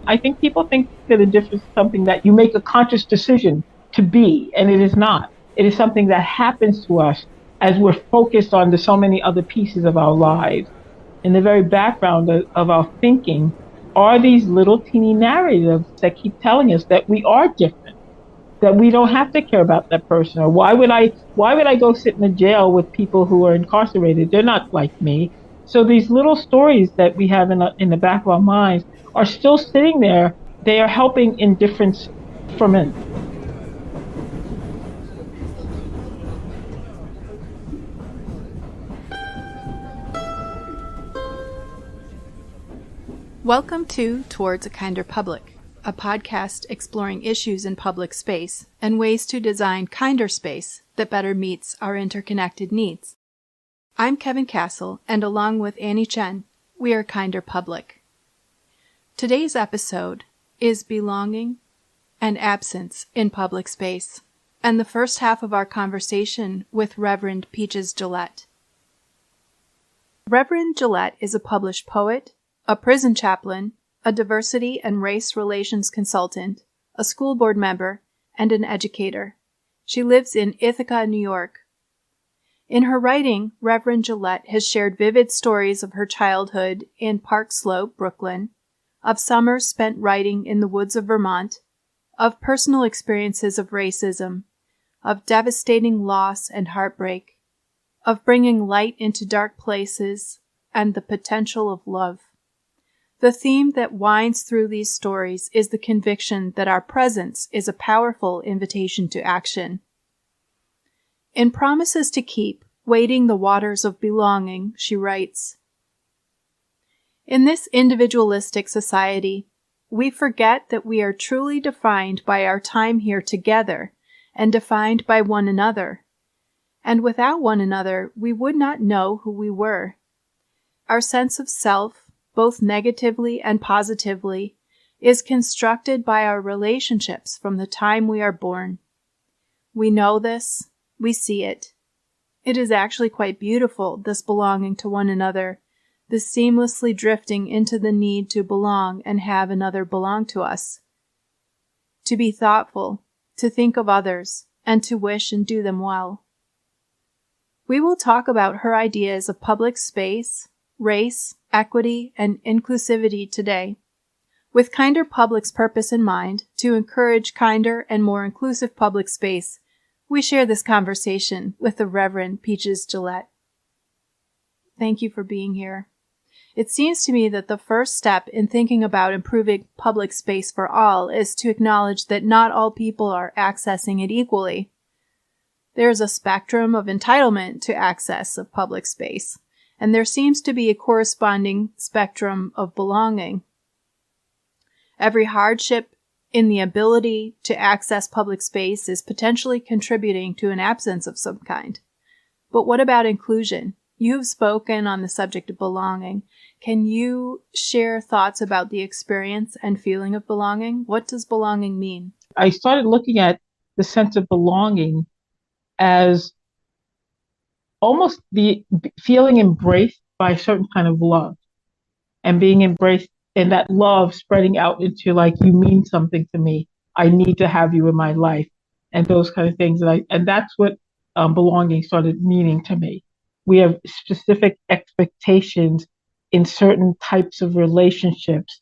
I think people think that indifference is something that you make a conscious decision to be, and it is not. It is something that happens to us as we're focused on the so many other pieces of our lives. In the very background of our thinking are these little teeny narratives that keep telling us that we are different, that we don't have to care about that person, or why would I go sit in a jail with people who are incarcerated? They're not like me. So these little stories that we have in the back of our minds are still sitting there. They are helping indifference ferment. Welcome to Towards a Kinder Public, a podcast exploring issues in public space and ways to design kinder space that better meets our interconnected needs. I'm Kevin Castle, and along with Annie Chen, we are Kinder Public. Today's episode is belonging and absence in public space, and the first half of our conversation with Reverend Peaches Gillette. Reverend Gillette is a published poet, a prison chaplain, a diversity and race relations consultant, a school board member, and an educator. She lives in Ithaca, New York. In her writing, Reverend Gillette has shared vivid stories of her childhood in Park Slope, Brooklyn, of summers spent writing in the woods of Vermont, of personal experiences of racism, of devastating loss and heartbreak, of bringing light into dark places, and the potential of love. The theme that winds through these stories is the conviction that our presence is a powerful invitation to action. In Promises to Keep, Wading the Waters of Belonging, she writes, "In this individualistic society, we forget that we are truly defined by our time here together and defined by one another. And without one another, we would not know who we were. Our sense of self, both negatively and positively, is constructed by our relationships from the time we are born. We know this, we see it. It is actually quite beautiful, this belonging to one another, this seamlessly drifting into the need to belong and have another belong to us. To be thoughtful, to think of others, and to wish and do them well." We will talk about her ideas of public space, race, equity, and inclusivity today, with Kinder Public's purpose in mind to encourage kinder and more inclusive public space. We share this conversation with the Reverend Peaches Gillette. Thank you for being here. It seems to me that the first step in thinking about improving public space for all is to acknowledge that not all people are accessing it equally. There is a spectrum of entitlement to access of public space, and there seems to be a corresponding spectrum of belonging. Every hardship in the ability to access public space is potentially contributing to an absence of some kind. But what about inclusion? You have spoken on the subject of belonging. Can you share thoughts about the experience and feeling of belonging? What does belonging mean? I started looking at the sense of belonging as almost the feeling embraced by a certain kind of love, and being embraced, and that love spreading out into, like, you mean something to me. I need to have you in my life, and those kind of things. And that's what belonging started meaning to me. We have specific expectations in certain types of relationships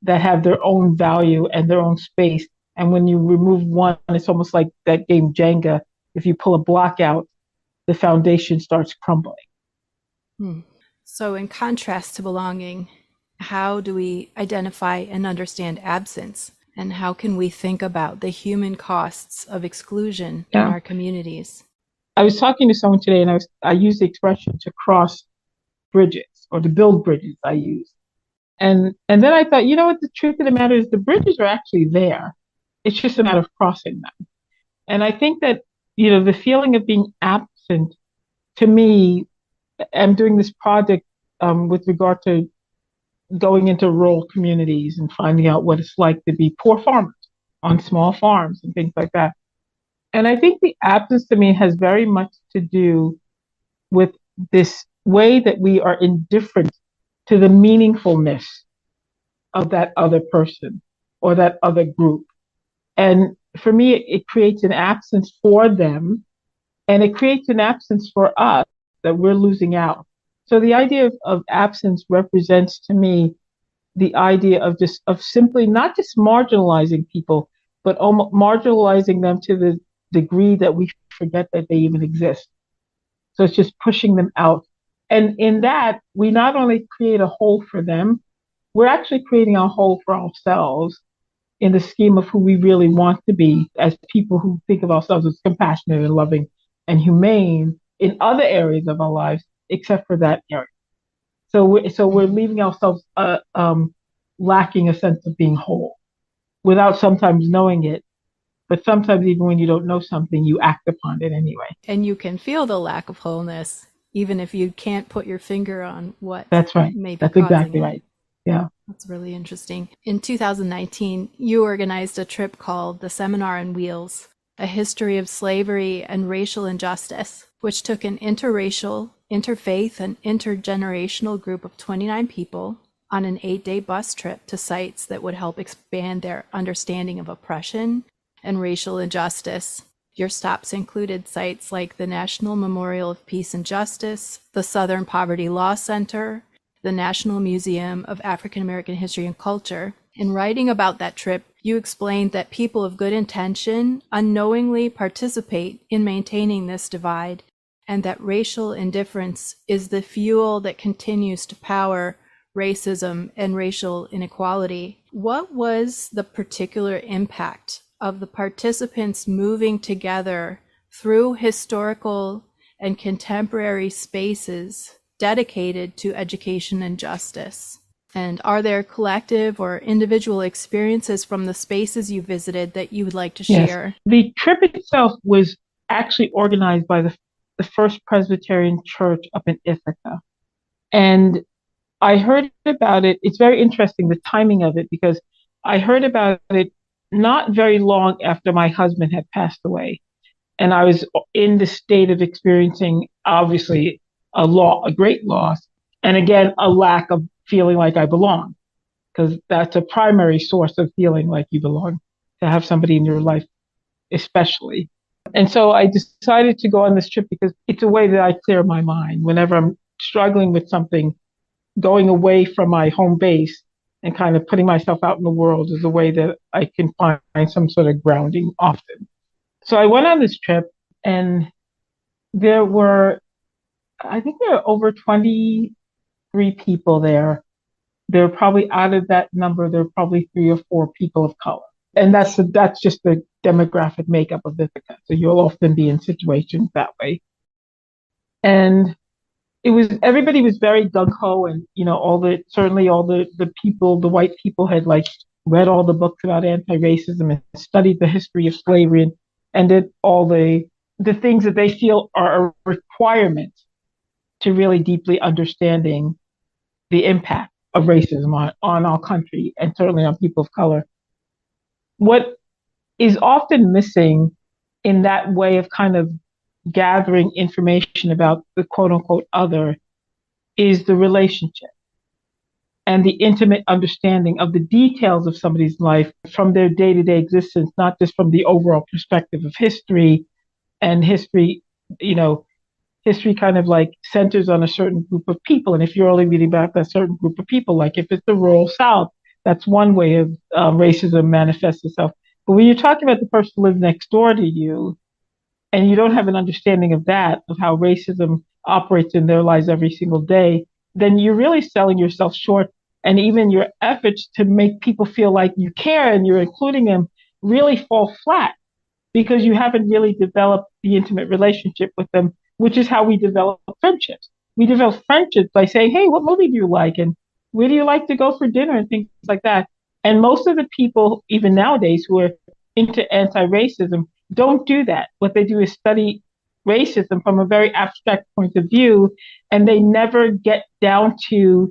that have their own value and their own space. And when you remove one, it's almost like that game Jenga. If you pull a block out, the foundation starts crumbling. So in contrast to belonging, how do we identify and understand absence? And how can we think about the human costs of exclusion in our communities? I was talking to someone today, and I used the expression to cross bridges, or to build bridges, I used. And then I thought, you know what, the truth of the matter is the bridges are actually there. It's just a matter of crossing them. And I think that, the feeling of being absent, to me, I'm doing this project with regard to going into rural communities and finding out what it's like to be poor farmers on small farms and things like that. And I think the absence to me has very much to do with this way that we are indifferent to the meaningfulness of that other person or that other group. And for me, it creates an absence for them, and it creates an absence for us that we're losing out. So the idea of absence represents to me the idea of just of simply not just marginalizing people, but marginalizing them to the degree that we forget that they even exist. So it's just pushing them out. And in that, we not only create a hole for them, we're actually creating a hole for ourselves in the scheme of who we really want to be as people who think of ourselves as compassionate and loving and humane in other areas of our lives, except for that area. So we're leaving ourselves lacking a sense of being whole without sometimes knowing it. But sometimes even when you don't know something, you act upon it anyway. And you can feel the lack of wholeness, even if you can't put your finger on what That's right. may be That's causing exactly it. right. Yeah. That's really interesting. In 2019, you organized a trip called The Seminar on Wheels, A History of Slavery and Racial Injustice, which took an interracial, interfaith, and intergenerational group of 29 people on an 8-day bus trip to sites that would help expand their understanding of oppression and racial injustice. Your stops included sites like the National Memorial of Peace and Justice, the Southern Poverty Law Center, the National Museum of African American History and Culture. In writing about that trip, you explained that people of good intention unknowingly participate in maintaining this divide, and that racial indifference is the fuel that continues to power racism and racial inequality. What was the particular impact of the participants moving together through historical and contemporary spaces dedicated to education and justice? And are there collective or individual experiences from the spaces you visited that you would like to share? Yes. The trip itself was actually organized by the First Presbyterian Church up in Ithaca. And I heard about it. It's very interesting, the timing of it, because I heard about it not very long after my husband had passed away. And I was in the state of experiencing, obviously, a great loss. And again, a lack of feeling like I belong, because that's a primary source of feeling like you belong, to have somebody in your life, especially. And so I decided to go on this trip because it's a way that I clear my mind whenever I'm struggling with something. Going away from my home base and kind of putting myself out in the world is a way that I can find some sort of grounding often. So I went on this trip, and I think there were over 23 people there. There were probably, out of that number, there were probably 3 or 4 people of color. And that's just the demographic makeup of Ithaca. So you'll often be in situations that way. And everybody was very gung ho, and all the people, the white people, had like read all the books about anti-racism and studied the history of slavery, and did all the things that they feel are a requirement to really deeply understanding the impact of racism on our country, and certainly on people of color. What is often missing in that way of kind of gathering information about the quote unquote other is the relationship and the intimate understanding of the details of somebody's life from their day-to-day existence, not just from the overall perspective of history. And history kind of like centers on a certain group of people. And if you're only reading about that certain group of people, like if it's the rural South, that's one way of racism manifests itself. But when you're talking about the person who lives next door to you, and you don't have an understanding of that, of how racism operates in their lives every single day, then you're really selling yourself short. And even your efforts to make people feel like you care and you're including them really fall flat, because you haven't really developed the intimate relationship with them, which is how we develop friendships. We develop friendships by saying, hey, what movie do you like? And where do you like to go for dinner? And things like that. And most of the people, even nowadays, who are into anti-racism don't do that. What they do is study racism from a very abstract point of view, and they never get down to,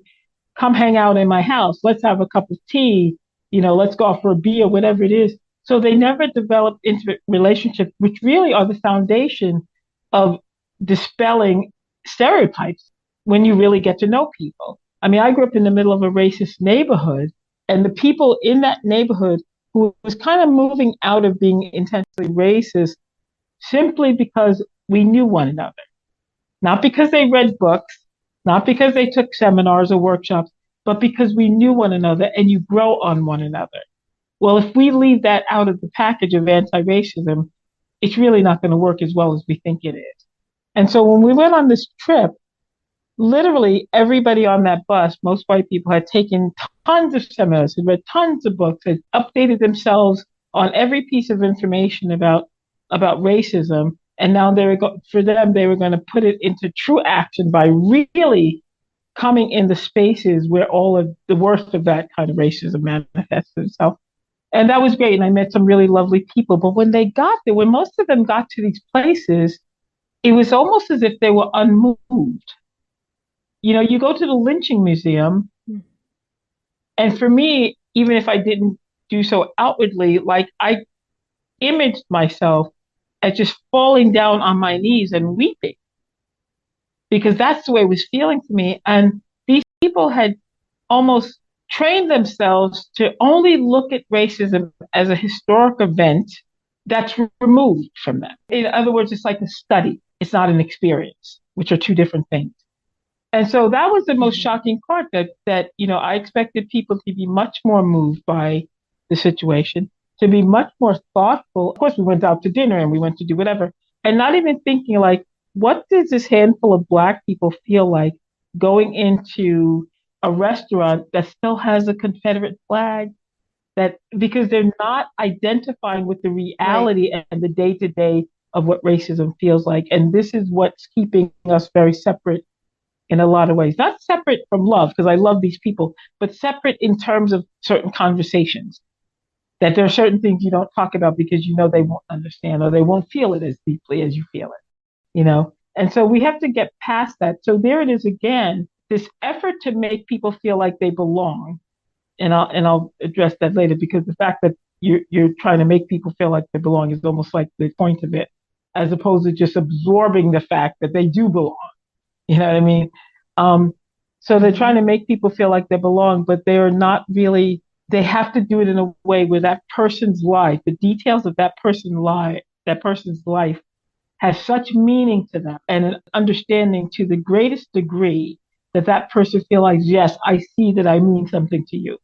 come hang out in my house, let's have a cup of tea, let's go out for a beer, whatever it is. So they never develop intimate relationships, which really are the foundation of dispelling stereotypes when you really get to know people. I mean, I grew up in the middle of a racist neighborhood, And the people in that neighborhood who was kind of moving out of being intentionally racist simply because we knew one another, not because they read books, not because they took seminars or workshops, but because we knew one another and you grow on one another. Well, if we leave that out of the package of anti-racism, it's really not going to work as well as we think it is. And so when we went on this trip, literally everybody on that bus, most white people, had taken tons of seminars, had read tons of books, had updated themselves on every piece of information about racism. And now for them, they were going to put it into true action by really coming in the spaces where all of the worst of that kind of racism manifests itself. And that was great. And I met some really lovely people. But when they got there, when most of them got to these places, it was almost as if they were unmoved. You know, you go to the lynching museum, and for me, even if I didn't do so outwardly, like I imaged myself as just falling down on my knees and weeping because that's the way it was feeling to me. And these people had almost trained themselves to only look at racism as a historic event that's removed from them. In other words, it's like a study. It's not an experience, which are two different things. And so that was the most shocking part that I expected people to be much more moved by the situation, to be much more thoughtful. Of course, we went out to dinner and we went to do whatever, and not even thinking like, what does this handful of Black people feel like going into a restaurant that still has a Confederate flag? That because they're not identifying with the reality and the day to day of what racism feels like. And this is what's keeping us very separate in a lot of ways. Not separate from love, because I love these people, but separate in terms of certain conversations. That there are certain things you don't talk about because you know they won't understand or they won't feel it as deeply as you feel it. And so we have to get past that. So there it is again, this effort to make people feel like they belong. And I'll address that later, because the fact that you're trying to make people feel like they belong is almost like the point of it, as opposed to just absorbing the fact that they do belong. You know what I mean? So they're trying to make people feel like they belong, but they are not really, they have to do it in a way where that person's life, the details of that person's life has such meaning to them and an understanding to the greatest degree that person feels like, yes, I see that I mean something to you.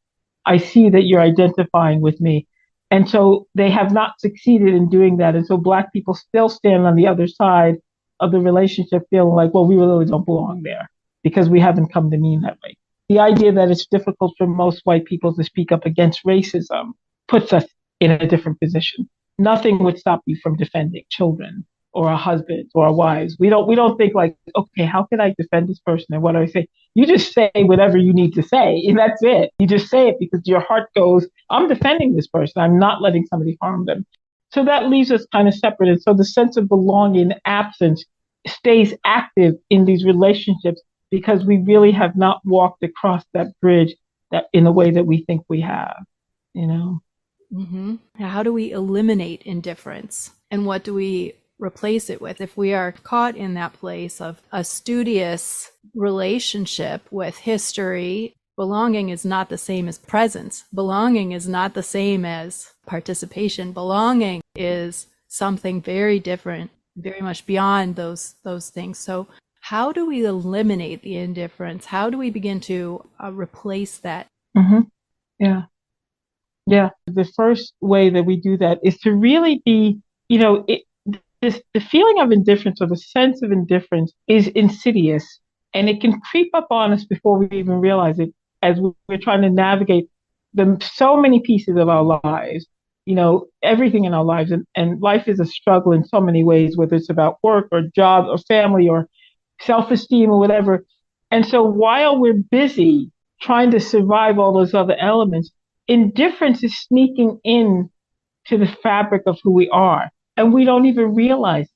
I see that you're identifying with me. And so they have not succeeded in doing that. And so Black people still stand on the other side of the relationship feeling like, well, we really don't belong there because we haven't come to mean that way. The idea that it's difficult for most white people to speak up against racism puts us in a different position. Nothing would stop you from defending children or our husbands or our wives. We don't think like, okay, how can I defend this person? And what do I say? You just say whatever you need to say, and that's it. You just say it because your heart goes, I'm defending this person. I'm not letting somebody harm them. So that leaves us kind of separate. And so the sense of belonging, absence, stays active in these relationships because we really have not walked across that bridge that in the way that we think we have. How do we eliminate indifference? And what do we replace it with? If we are caught in that place of a studious relationship with history, belonging is not the same as presence. Belonging is not the same as participation. Belonging is something very different, very much beyond those things. So how do we eliminate the indifference? How do we begin to replace that? Yeah. The first way that we do that is to really be, the feeling of indifference or the sense of indifference is insidious, and it can creep up on us before we even realize it as we're trying to navigate so many pieces of our lives, everything in our lives. And life is a struggle in so many ways, whether it's about work or job or family or self-esteem or whatever. And so while we're busy trying to survive all those other elements, indifference is sneaking in to the fabric of who we are. And we don't even realize,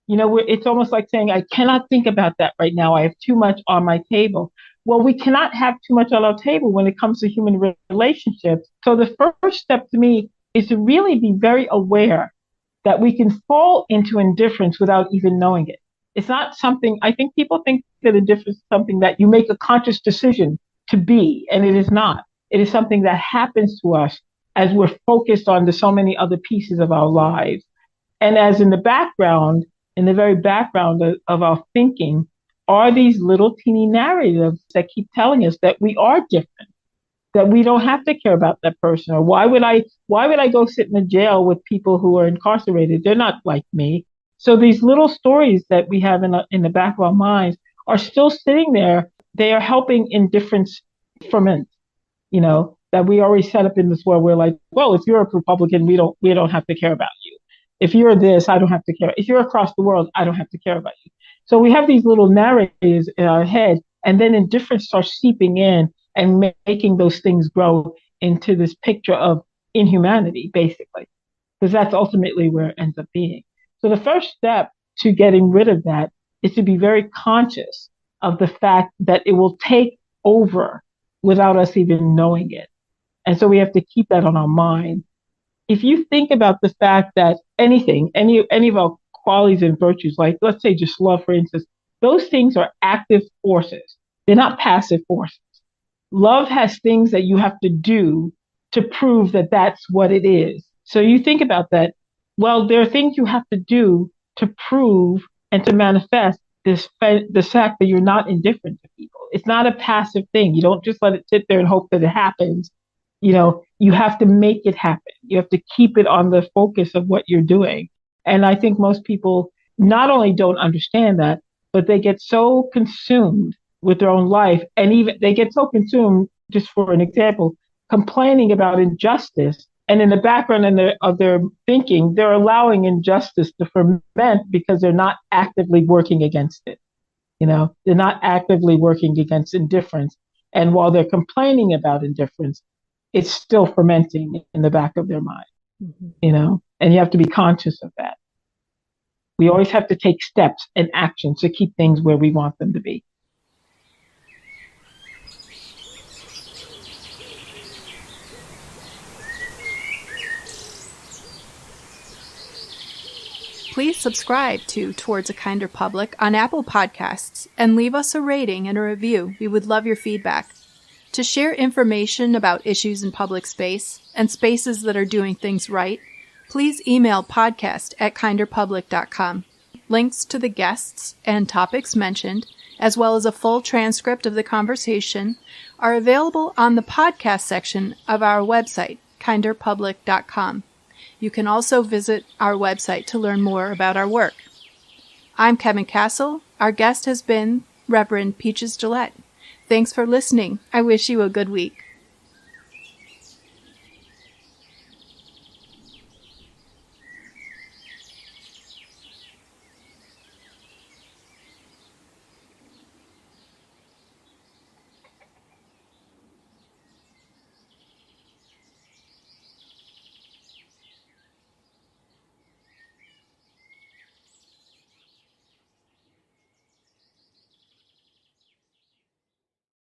it's almost like saying, I cannot think about that right now. I have too much on my table. Well, we cannot have too much on our table when it comes to human relationships. So the first step to me is to really be very aware that we can fall into indifference without even knowing it. It's not something, I think people think that indifference is something that you make a conscious decision to be, and it is not. It is something that happens to us as we're focused on the so many other pieces of our lives. And as in the background, in the very background of our thinking, are these little teeny narratives that keep telling us that we are different, that we don't have to care about that person, or why would I go sit in a jail with people who are incarcerated? They're not like me. So these little stories that we have in the back of our minds are still sitting there. They are helping indifference ferment, that we already set up in this world. We're like, well, if you're a Republican, we don't have to care about you. If you're this, I don't have to care. If you're across the world, I don't have to care about you. So we have these little narratives in our head, and then indifference starts seeping in and making those things grow into this picture of inhumanity, basically, because that's ultimately where it ends up being. So the first step to getting rid of that is to be very conscious of the fact that it will take over without us even knowing it. And so we have to keep that on our mind. If you think about the fact that any of our qualities and virtues, like let's say just love, for instance, those things are active forces. They're not passive forces. Love has things that you have to do to prove that that's what it is. So you think about that. Well, there are things you have to do to prove and to manifest the fact that you're not indifferent to people. It's not a passive thing. You don't just let it sit there and hope that it happens. You have to make it happen. You have to keep it on the focus of what you're doing. And I think most people not only don't understand that, but they get so consumed with their own life. And even they get so consumed, just for an example, complaining about injustice. And in the background of their thinking, they're allowing injustice to ferment because they're not actively working against it. They're not actively working against indifference. And while they're complaining about indifference, it's still fermenting in the back of their mind, and you have to be conscious of that. We always have to take steps and actions to keep things where we want them to be. Please subscribe to Towards a Kinder Public on Apple Podcasts and leave us a rating and a review. We would love your feedback. To share information about issues in public space and spaces that are doing things right, please email podcast@kinderpublic.com. Links to the guests and topics mentioned, as well as a full transcript of the conversation, are available on the podcast section of our website, kinderpublic.com. You can also visit our website to learn more about our work. I'm Kevin Castle. Our guest has been Reverend Peaches Gillette. Thanks for listening. I wish you a good week.